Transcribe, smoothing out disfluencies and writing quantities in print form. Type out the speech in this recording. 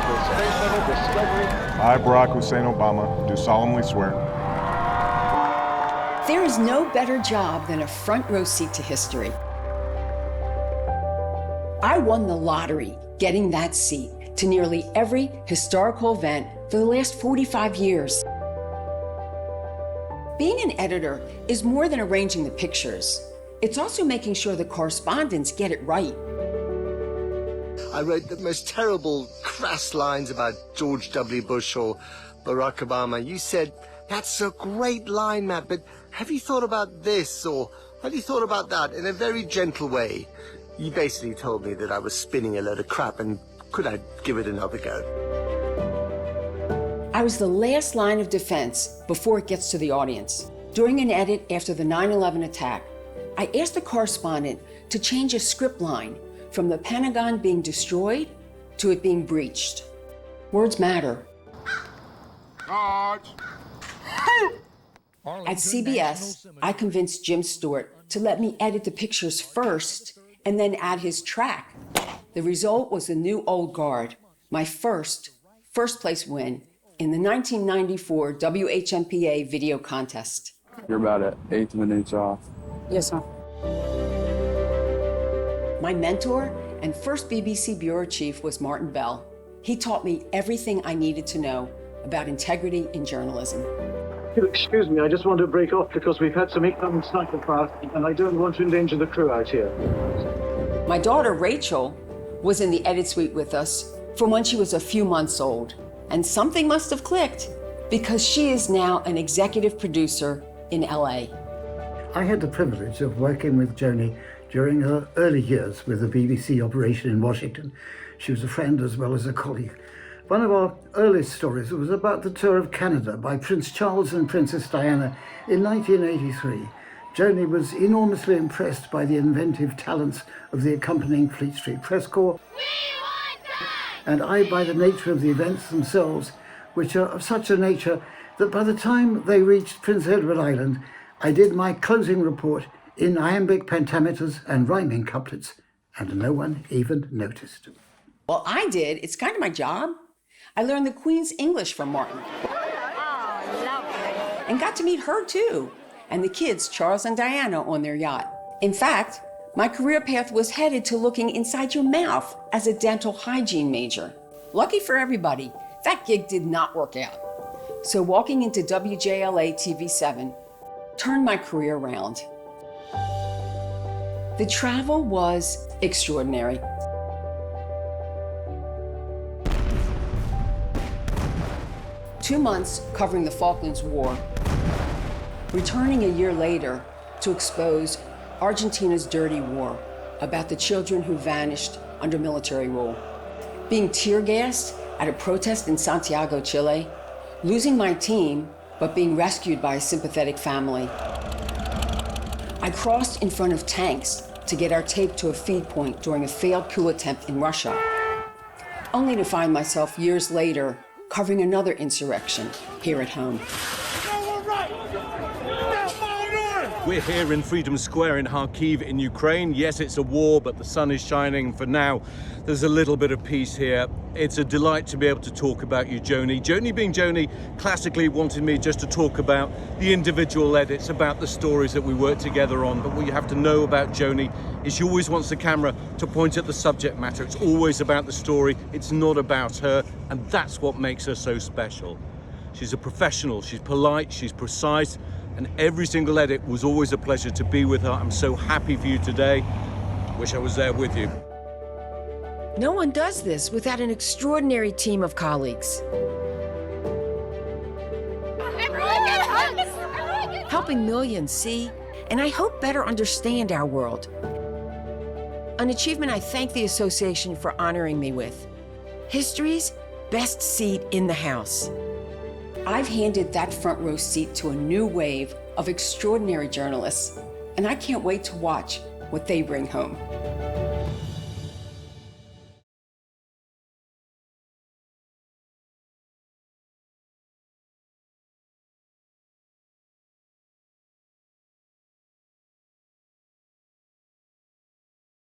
the Space Shuttle Discovery. I, Barack Hussein Obama, do solemnly swear. There is no better job than a front row seat to history. I won the lottery getting that seat to nearly every historical event for the last 45 years. Being an editor is more than arranging the pictures. It's also making sure the correspondents get it right. I wrote the most terrible, crass lines about George W. Bush or Barack Obama. You said, "That's a great line, Matt, but have you thought about this?" or "Have you thought about that?" in a very gentle way. You basically told me that I was spinning a load of crap and could I give it another go? I was the last line of defense before it gets to the audience. During an edit after the 9/11 attack, I asked the correspondent to change a script line from the Pentagon being destroyed to it being breached. Words matter. At CBS, I convinced Jim Stewart to let me edit the pictures first and then add his track. The result was the new Old Guard, my first place win in the 1994 WHMPA video contest. You're about at 8 minutes off. Yes, sir. My mentor and first BBC bureau chief was Martin Bell. He taught me everything I needed to know about integrity in journalism. Excuse me, I just want to break off because we've had some incoming sniper fire and I don't want to endanger the crew out here. My daughter, Rachel, was in the edit suite with us from when she was a few months old. And something must have clicked because she is now an executive producer in LA. I had the privilege of working with Joni during her early years with the BBC operation in Washington. She was a friend as well as a colleague. One of our earliest stories was about the tour of Canada by Prince Charles and Princess Diana in 1983. Joni was enormously impressed by the inventive talents of the accompanying Fleet Street Press Corps, and I by the nature of the events themselves, which are of such a nature that by the time they reached Prince Edward Island, I did my closing report in iambic pentameters and rhyming couplets, and no one even noticed. Well, I did. It's kind of my job. I learned the Queen's English from Martin. And got to meet her too, and the kids, Charles and Diana, on their yacht. In fact, my career path was headed to looking inside your mouth as a dental hygiene major. Lucky for everybody, that gig did not work out. So walking into WJLA TV7 turned my career around. The travel was extraordinary. Two months covering the Falklands War, returning a year later to expose Argentina's dirty war about the children who vanished under military rule, being tear gassed at a protest in Santiago, Chile, losing my team, but being rescued by a sympathetic family. I crossed in front of tanks to get our tape to a feed point during a failed coup attempt in Russia, only to find myself years later covering another insurrection here at home. We're here in Freedom Square in Kharkiv in Ukraine. Yes, it's a war, but the sun is shining. For now, there's a little bit of peace here. It's a delight to be able to talk about you, Joni. Joni, being Joni, classically wanted me just to talk about the individual edits, about the stories that we work together on. But what you have to know about Joni is she always wants the camera to point at the subject matter. It's always about the story. It's not about her. And that's what makes her so special. She's a professional. She's polite. She's precise. And every single edit was always a pleasure to be with her. I'm so happy for you today. Wish I was there with you. No one does this without an extraordinary team of colleagues. Helping millions see, and I hope better understand our world. An achievement I thank the association for honoring me with. History's best seat in the House. I've handed that front row seat to a new wave of extraordinary journalists, and I can't wait to watch what they bring home.